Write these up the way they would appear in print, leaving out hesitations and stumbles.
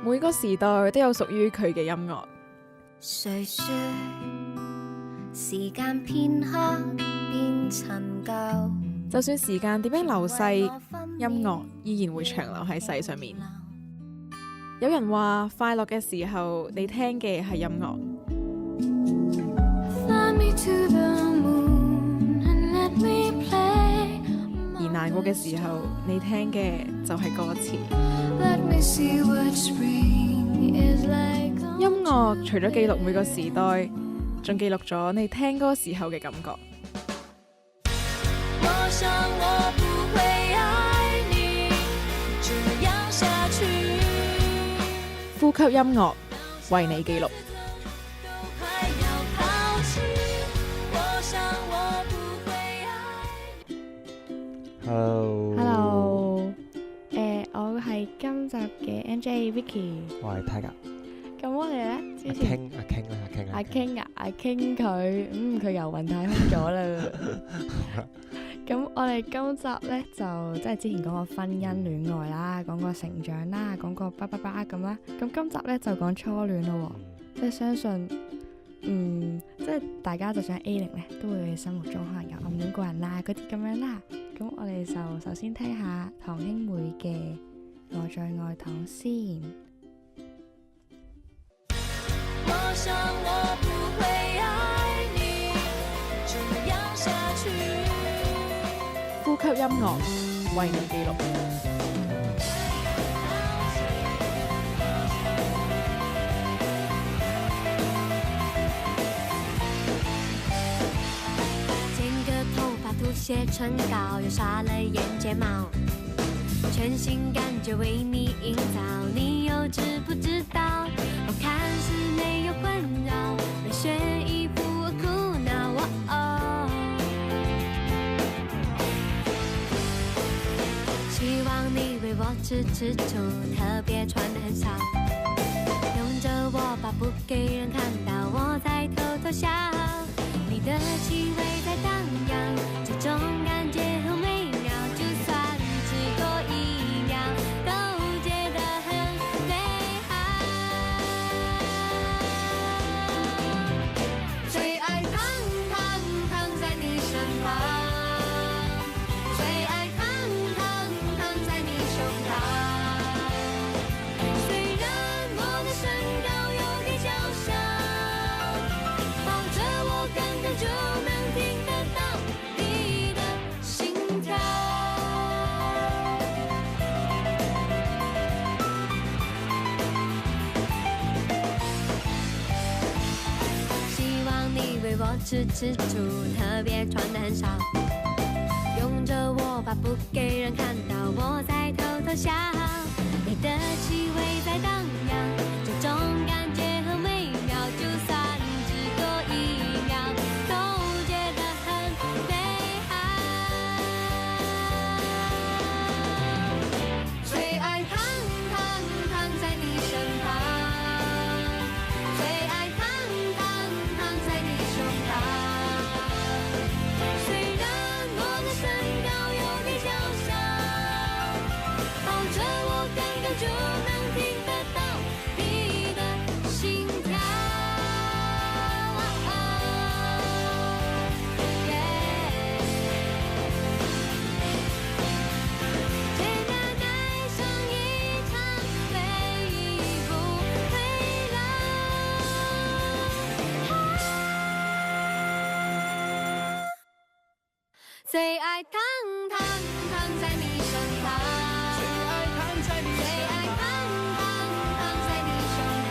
每個時代都有屬於佢嘅音樂。誰說時間片刻變陳舊？就算時間點樣流逝，音樂依然會長留喺世上面。有人話快樂嘅時候，你聽嘅係音樂；而難過嘅時候，你聽嘅就係歌詞。音樂除咗記錄每個時代，仲記錄咗你聽歌時候嘅感覺。我想我不會愛你這樣下去。呼吸音樂，為你記錄。Hello， 我係今集嘅 NJ Vicky， 我係 Tiger。咁我哋咧之前阿 King 佢遊雲太空咗啦。咁我哋今集咧就即係之前講過婚姻戀愛啦，講過成長啦，講過叭叭叭咁啦。咁今集咧就講初戀咯，即係相信即係大家就算 A0咧，都會喺心目中可能有暗戀過人啦，嗰啲咁樣啦。咁我哋就首先聽下堂兄妹嘅《我在愛堂》先。我想我不會愛你這樣下去。呼吸音樂，為你記錄。剪個頭髮，塗些唇膏，又刷了眼睫毛，全心感覺為你營造，你又知不知道？我看似沒有困擾，沒學一步我苦惱。希望你為我吃醋，特別穿得很少，擁着我吧，不給人看到，我在偷偷笑。你的氣味在蕩漾，這種感覺很美妙，就算只多一秒，都覺得很美好。最愛躺在你身旁，最愛躺在你胸膛。雖然我的身高有點嬌小，抱着我剛剛就能聽得到你的心跳。希望你為我吃醋，特別穿得很少，擁着我吧，不給人看到，我在偷偷笑。你的氣味在蕩漾，這種感覺很美妙，就算只多一秒，都覺得很美好。最愛躺在你身旁，最愛躺在你胸膛。雖然我的身高有點嬌小，抱着我剛剛就能聽得到你的心跳。接下來像一場回憶不回來。最愛躺在你身旁，最愛躺在你胸膛。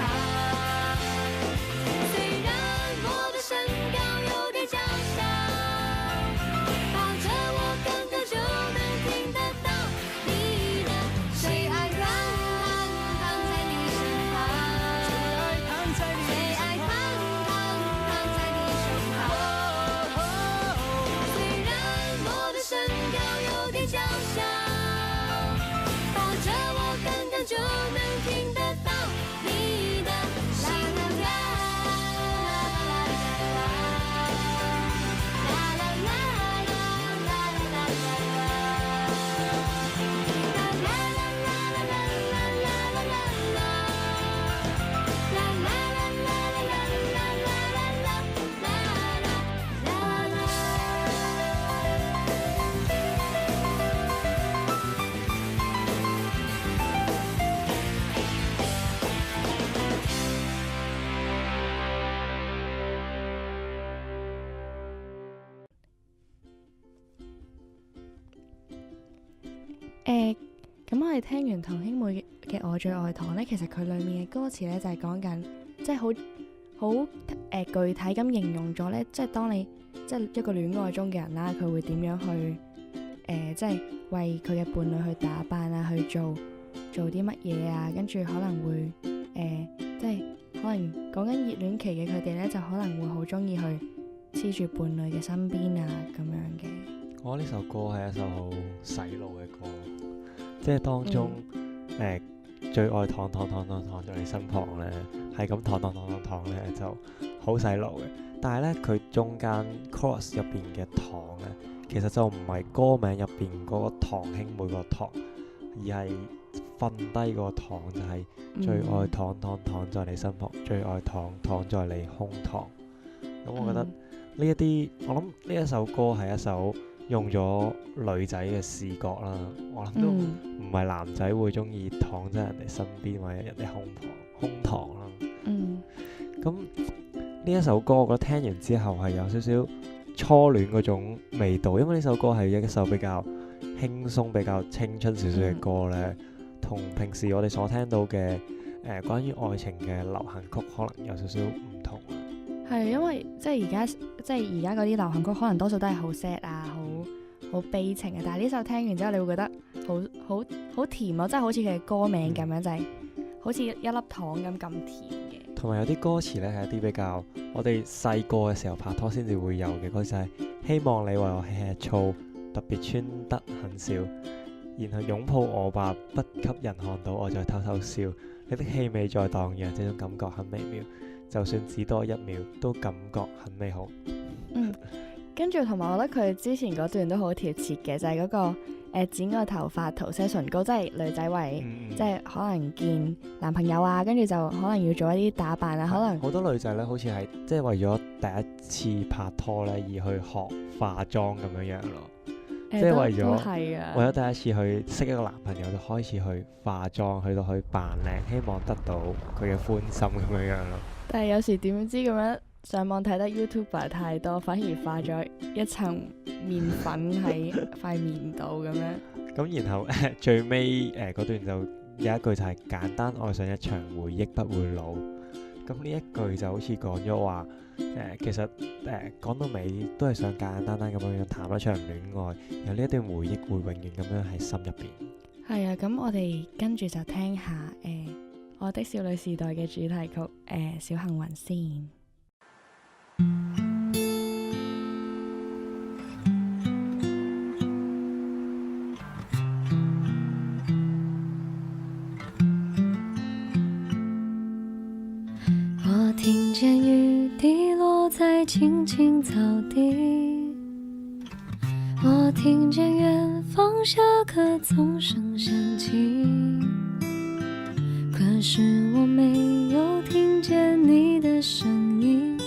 雖然我的身高有點嬌小，抱着我剛剛就能聽得到你的。最愛躺在你身旁，最愛躺在你胸膛。雖然我的身咁我哋聽完堂兄妹嘅我最愛糖呢，其實佢裡面嘅歌詞呢，就係講緊，即係好具體咁形容咗呢，即係當你即係一個戀愛中嘅人啦，佢會點樣去即係為佢嘅伴侶去打扮啊，去做啲乜嘢啊，跟住可能會即係可能講緊熱戀期嘅佢哋呢，就可能會好中意去黐住伴侶嘅身邊啊咁樣嘅。我覺得呢首歌係一首好洗腦嘅歌，即係當中最愛糖在你身旁咧，係咁糖咧就好洗腦嘅。但係咧佢中間 chorus 入邊嘅糖咧，其實就唔係歌名入邊嗰個堂兄妹個糖，而係瞓低個糖，就係最愛糖在你身旁，最愛糖在你胸膛。咁我覺得呢一啲，我諗呢一首歌係一首用咗女仔嘅視覺啦，我諗都唔係男仔會中意躺喺人哋身邊或者人哋胸膛啦。咁呢一首歌我覺得聽完之後係有少少初戀嗰種味道，因為呢首歌係一首比較輕鬆比較青春少少嘅歌咧，同平時我哋所聽到嘅關於愛情嘅流行曲可能有少少唔同。係因為即係而家嗰啲流行曲可能多數都係好 sad 啊，好悲情啊，但係呢首聽完之後你會覺得好甜咯，即係好似佢嘅歌名咁樣，就係好似一粒糖咁甜嘅。同埋有啲歌詞咧係一啲比較我哋細個嘅時候拍拖先至會有嘅歌詞，就係希望你為我吃醋，特別穿得很少，然後擁抱我吧，不給人看到我再偷偷笑，你的氣味在蕩漾，這種感覺很微妙，就算只多一秒都感覺很美好。跟住同埋我覺得佢之前嗰段都好貼切嘅，就係嗰個剪個頭髮塗些唇膏，即係女仔為即係可能見男朋友啊，跟住就可能要做一啲打扮啊，可能好多女仔咧好似係即係為咗第一次拍拖咧而去學化妝咁樣樣咯，即係為咗第一次去識一個男朋友就開始去化妝，去到去扮靚，希望得到佢嘅歡心咁樣樣咯。但係有時點知咁樣上網睇得 YouTuber 太多，反而化咗一層面粉喺塊面度咁樣。咁然後最尾嗰段就有一句就係簡單愛上一場回憶不會老。咁呢一句就好似講咗話其實講到尾都係想簡簡單單咁樣談一場戀愛，然後呢一段回憶會永遠咁樣喺心入邊。係啊，咁我哋跟住就聽下我的少女時代嘅主題曲小幸運先。我聽見雨滴落在青青草地，我聽見遠方下課鐘聲響起，可是我沒有聽見你的聲音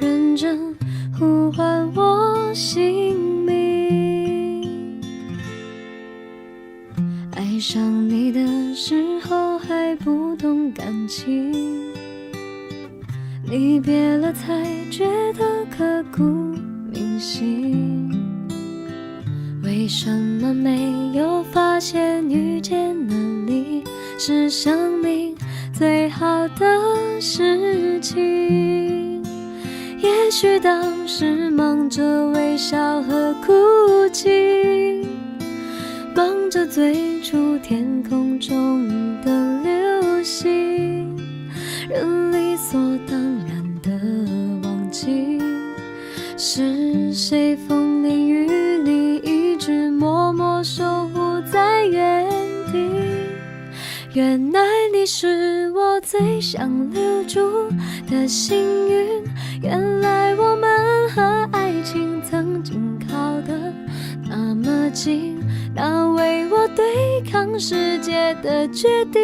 認真呼喚我姓名。愛上你的時候還不懂感情，離別了才覺得刻骨銘心。為什麼沒有發現遇見了你是生命最好的事情？也許當時忙着微笑和哭泣，忙着追逐天空中的流星，人理所當然的忘記是誰風裡雨裡一直默默守護在原地。原來你是我最想留住的幸運，原來我們和愛情曾經靠得那麼近，那為我對抗世界的決定，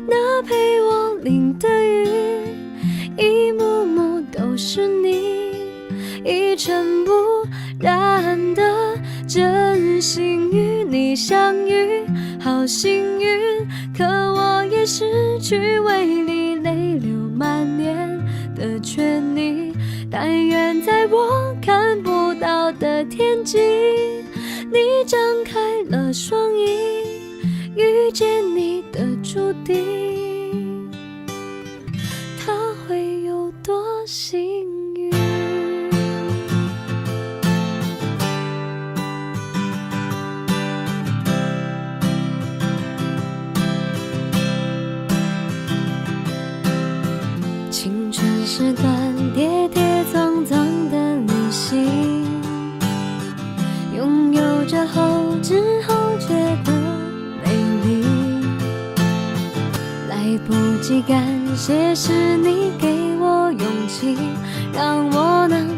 那陪我淋的雨，一幕幕都是你，一塵不染的真心與你相遇，好幸運，可我也失去為你淚流滿面的權利，但願在我看不到的天際，你張開了雙翼，遇见你的注定，他会有多幸运？青春是段跌跌撞撞的旅行，拥有着后知后觉的美丽，来不及感谢是你给我勇气，让我能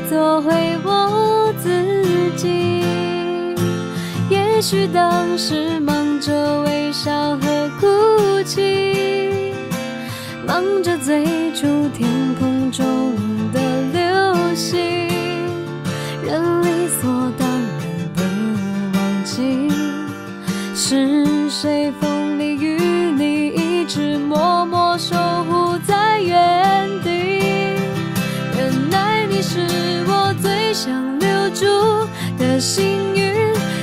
做回我自己。也许当时忙着微笑和哭泣，忙着追逐天空中的流星，人理所当然的忘记，是谁风里雨里一直默默守护在原地。原来你是我最想留住的幸运，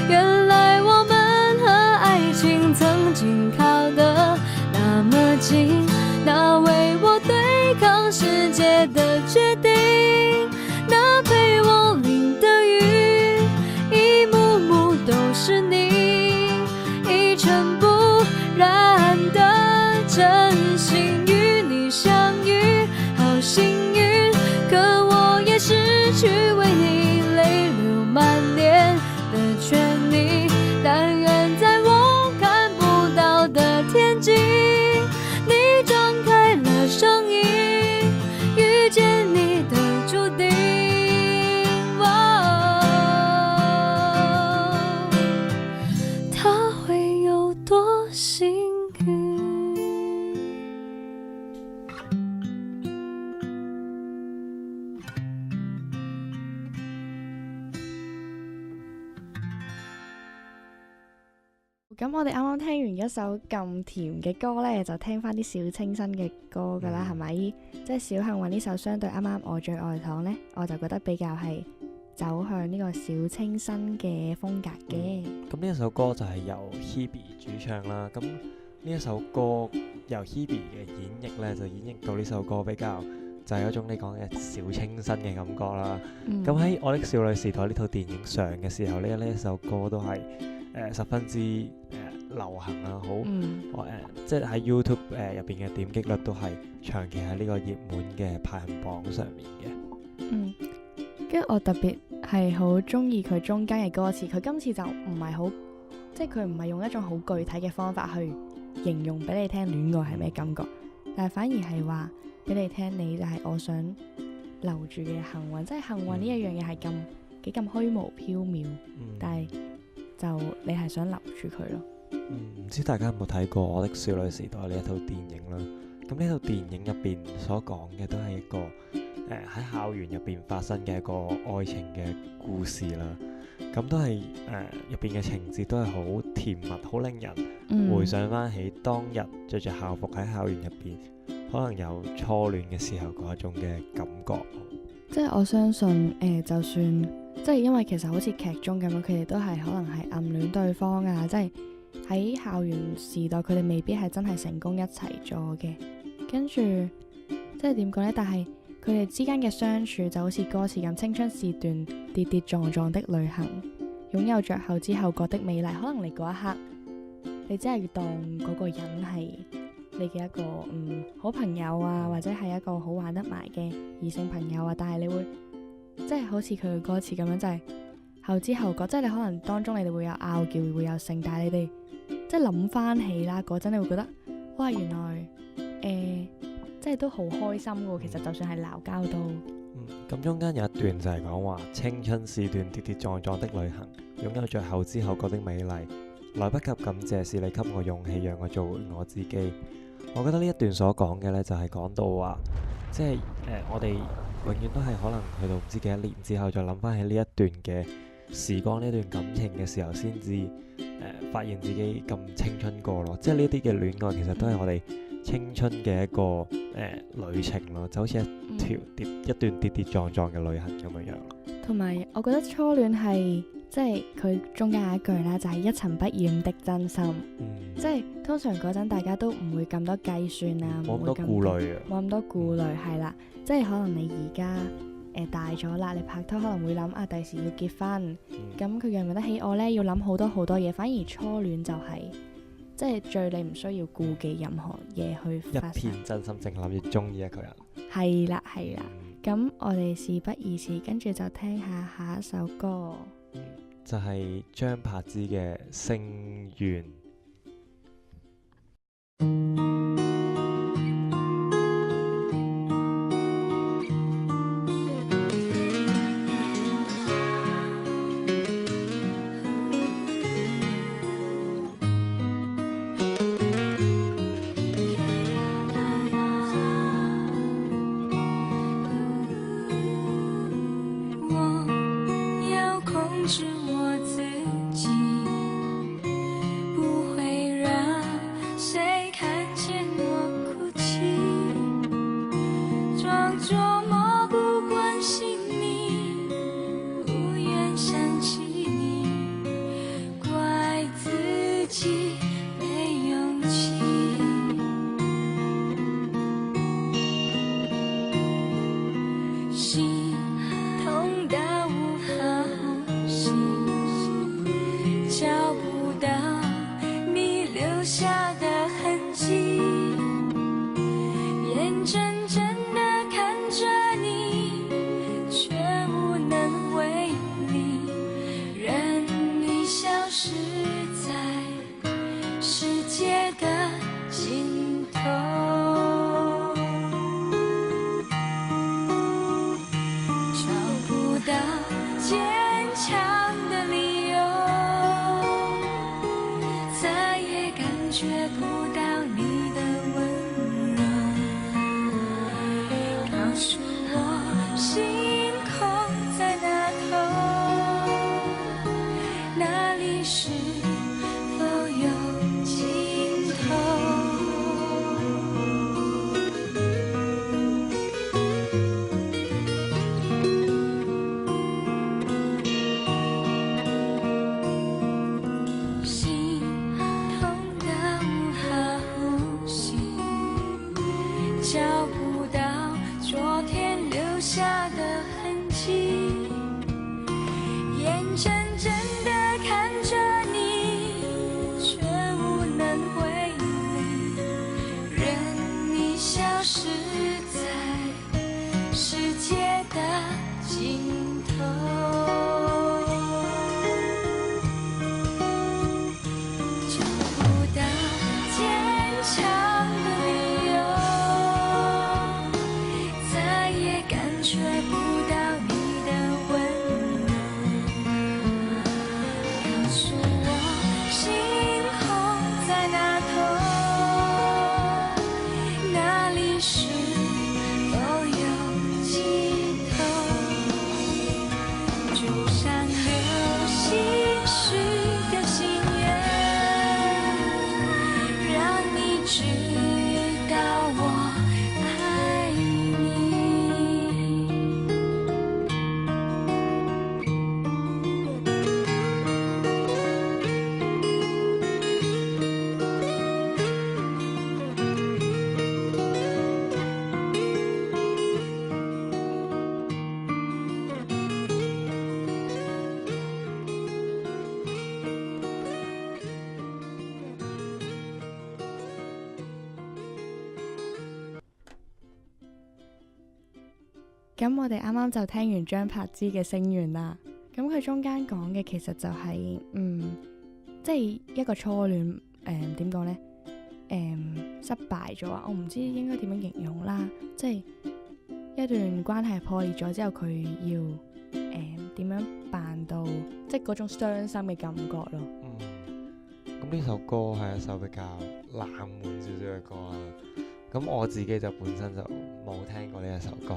原来我们和爱情曾经靠得那么近，那为我对抗世界的决定，那陪我淋的雨，一幕幕都是你，一尘不染的真心。与你相遇好幸运，可我也失去为你泪流满脸的权利。但愿在我看不到的天际，你张开了声音，遇见你的注定。他会有多幸运？咁我哋啱啱聽完一首咁甜嘅歌呢，就聽翻啲小清新嘅歌噶啦，係咪？即係小幸運呢首相對啱啱我最愛糖呢，我就覺得比較係走向呢個小清新嘅風格嘅。咁呢一首歌就係由 Hebe 主唱啦。咁呢一首歌由 Hebe 嘅演繹呢，就演繹到呢首歌比較就係一種你講嘅小清新嘅感覺啦。咁喺《我的少女時代》呢套電影上嘅時候呢，呢一首歌都係十分之流行啦，好即係喺 YouTube 入邊嘅點擊率都係長期喺呢個熱門嘅排行榜上面嘅。跟住我特別係好中意佢中間嘅歌詞，佢今次就唔係好，即係佢唔係用一種好具體嘅方法去形容俾你聽戀愛係咩感覺，但係反而係話俾你聽，你就係我想留住嘅幸運，即係幸運呢一樣嘢係幾咁虛無縹緲，但係就你係想留住佢咯。唔知大家有冇睇過《我的少女時代》呢一套電影啦？咁呢套電影入邊所講嘅都係一個喺校園入邊發生嘅一個愛情嘅故事啦。咁都係入邊嘅情節都係好甜蜜，好令人回想翻起當日着住校服喺校園入邊，可能有初戀嘅時候嗰一種嘅感覺。即係我相信就算即係因為其實好似劇中咁樣，佢哋都係可能係暗戀對方啊，即係喺校園時代佢哋未必係真係成功一齊咗嘅。跟住即係點講呢？但係佢哋之間嘅相處就好似歌詞咁，青春是段跌跌撞撞的旅行，擁有着後知後覺的美麗。可能你嗰一刻你真係要當嗰個人係你嘅一個好朋友啊，或者係一個好玩得埋嘅異性朋友啊，但係你會即係好似佢嘅歌詞咁樣，就係後知後覺，即係你可能當中你哋會有拗撬，會有性，但係你哋即係諗翻起啦嗰陣，你會覺得哇，原來即係都好開心嘅。其實就算係鬧交都咁中間有一段就係講話青春是段跌跌撞撞的旅行，擁有着後知後覺的美麗，來不及感謝是你給我勇氣，讓我做回我自己。我覺得呢一段所講嘅呢，就係講到話，即係我哋永遠都係可能去到唔知幾多年之後，再諗翻起呢一段嘅時光，呢段感情嘅時候，先至發現自己咁青春過咯。即係呢啲嘅戀愛，其實都係我哋青春嘅一個旅程咯，就好似一段跌跌撞撞嘅旅行咁樣樣。同埋我覺得初戀係即係佢中間有一句啦，就係一塵不染的真心。即係通常嗰陣大家都唔會咁多計算啊，冇咁多顧慮啊，冇咁多顧慮係啦。即係可能你而家大咗啦，你拍拖可能會諗啊，第時要結婚，咁佢養唔養得起我呢？要諗好多好多嘢。反而初戀就係即係最你唔需要顧忌任何嘢去發生，一片真心淨諗住中意一個人。係啦係啦。咁我哋事不宜遲，跟住就聽下一首歌。就係張柏芝嘅《星願》。咁我哋啱啱就聽完張柏芝嘅《星願》啦。咁佢中間講嘅其實就係、即係一個初戀，點講呢？失敗咗啊！我唔知應該點樣形容啦。即係一段關係破裂咗之後，佢要點樣辦到，即係嗰種傷心嘅感覺咯。咁呢首歌係一首比較冷門少少嘅歌啦。咁我自己就本身就冇聽過呢一首歌。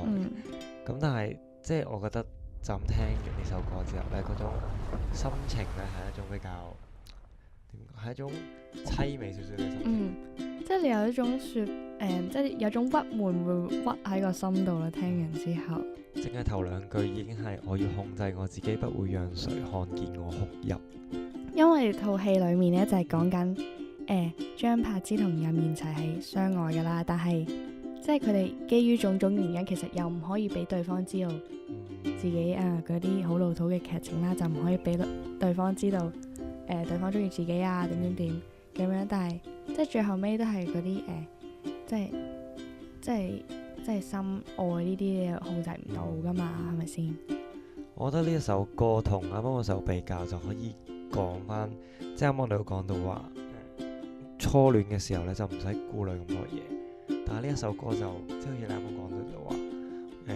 咁但係即係我覺得就咁聽完呢首歌之後咧，嗰種心情咧係一種比較點講，係一種凄美少少嘅心情。即係你有一種即係有種鬱悶會屈喺個心度啦。聽完之後，淨係頭兩句已經係我要控制我自己，不會讓誰看見我哭泣。因為套戲裡面咧就係講緊張柏芝同任賢齊係相愛噶啦，但係即係佢哋基於種種原因，其實又唔可以俾對方知道自己嗰啲好老土嘅劇情啦，就唔可以俾對方知道對方中意自己啊點咁樣，但係即係最後尾都係嗰啲即係心愛呢啲嘢控制唔到噶嘛，係咪先？我覺得呢一首歌同啱啱嗰首比較就可以講翻，即係啱啱我哋都講到話初戀嘅時候咧就唔使顧慮咁多嘢，但係呢一首歌就即係好似你啱啱講到就話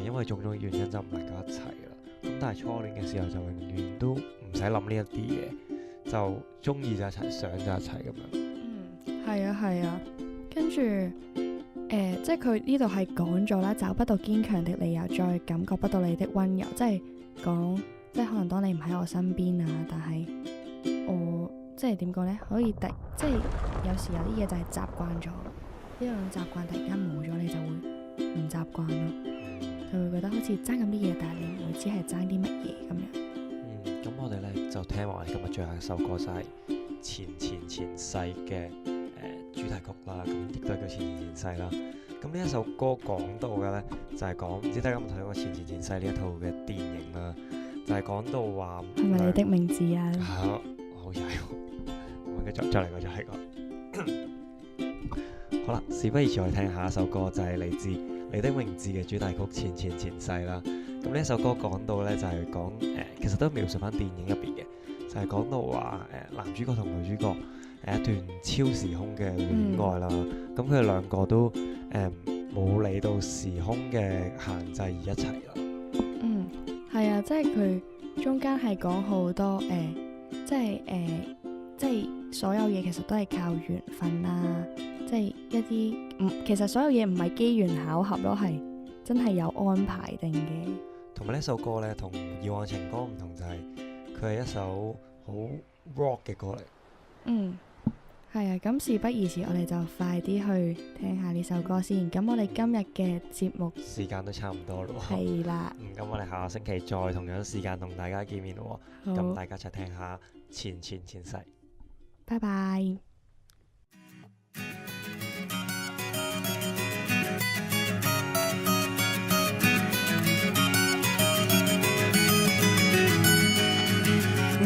因為種種原因就唔能夠一齊啦。咁但係初戀嘅時候就永遠都唔使諗呢一啲嘢，就中意就一齊，想就一齊咁樣。係啊，跟住即係佢呢度係講咗啦，找不到堅強的理由，再感覺不到你的溫柔，即係講即係可能當你唔喺我身邊啊，但係我即係點講呢？可以即係有時有啲嘢就係習慣咗，呢種習慣突然間冇咗，你就會唔習慣咯，就會覺得好似爭咁啲嘢，但係你唔會知係爭啲乜嘢咁樣。咁我哋呢就聽埋今日最後一首歌就係前世嘅主題曲啦，咁亦都係叫前世啦。咁呢一首歌講到嘅呢，就係講唔知大家有冇睇過前世呢一套嘅電影啦，就係講到話係咪你的名字啊？好曳喎！我繼續再嚟個就係個好啦，事不宜遲，我哋聽下一首歌，就係嚟自你的名字嘅主題曲前世啦。咁呢一首歌講到呢，就係講其實都描述翻電影入邊嘅，就係講到話男主角同女主角一段超時空嘅戀愛啦。咁佢哋兩個都冇理到時空嘅限制而一齊啦。係啊，即係佢中間係講好多即係所有嘢其實都係靠緣分啦，即係一啲其實所有嘢唔係機緣巧合咯，係真係有安排定嘅。同埋呢首歌呢，同以往情歌唔同，就係佢係一首好 rock 嘅歌嚟。係啊，咁事不宜遲，我哋就快啲去聽下呢首歌先。咁我哋今日嘅節目時間都差唔多咯。係啦。咁我哋下個星期再同樣時間同大家見面咯。咁大家一齊聽下前世。拜拜。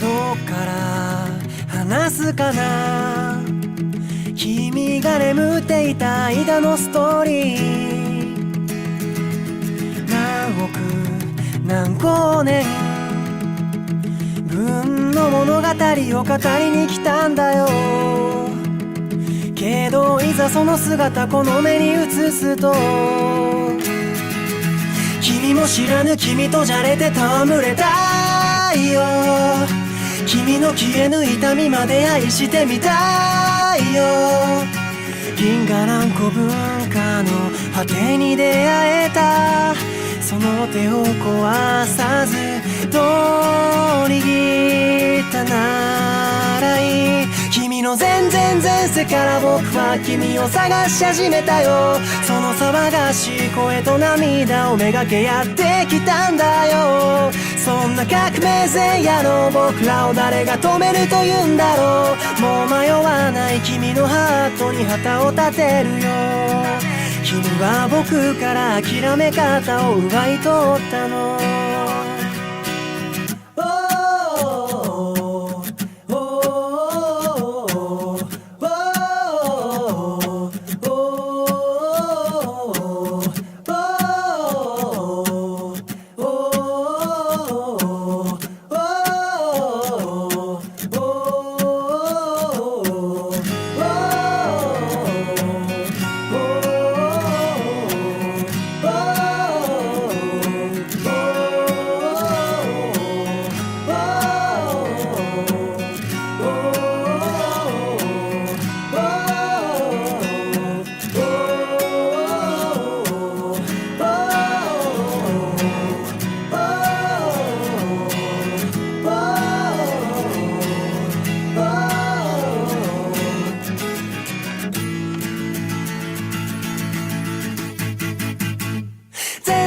どっから話すかな、君が眠っていた間のストーリー、何億何光年分の物語を語りに来たんだよ。けどいざその姿この目に映すと、君も知らぬ君とじゃれて戯れたいよ。君の消えぬ痛みまで愛してみたいよ。銀河何個文化の果てに出会えた、その手を壊さずどう握ったならいい。君の全然前世から僕は君を探し始めたよ。その騒がしい声と涙をめがけやってきたんだよ。そんな革命前夜の僕らを誰が止めると言うんだろう。もう迷わない君のハートに旗を立てるよ。君は僕から諦め方を奪い取ったの。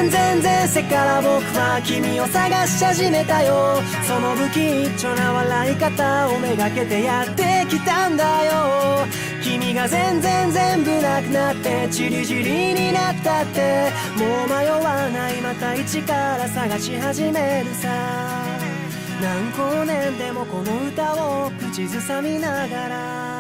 然全然せっから僕は君を探し始めたよ。その不吉祥な笑い方をめがけてやってきたんだよ。君が全然全部なくなってチリチリになったって、もう迷わない、また一から探し始めるさ。何光年でもこの歌を口ずさみながら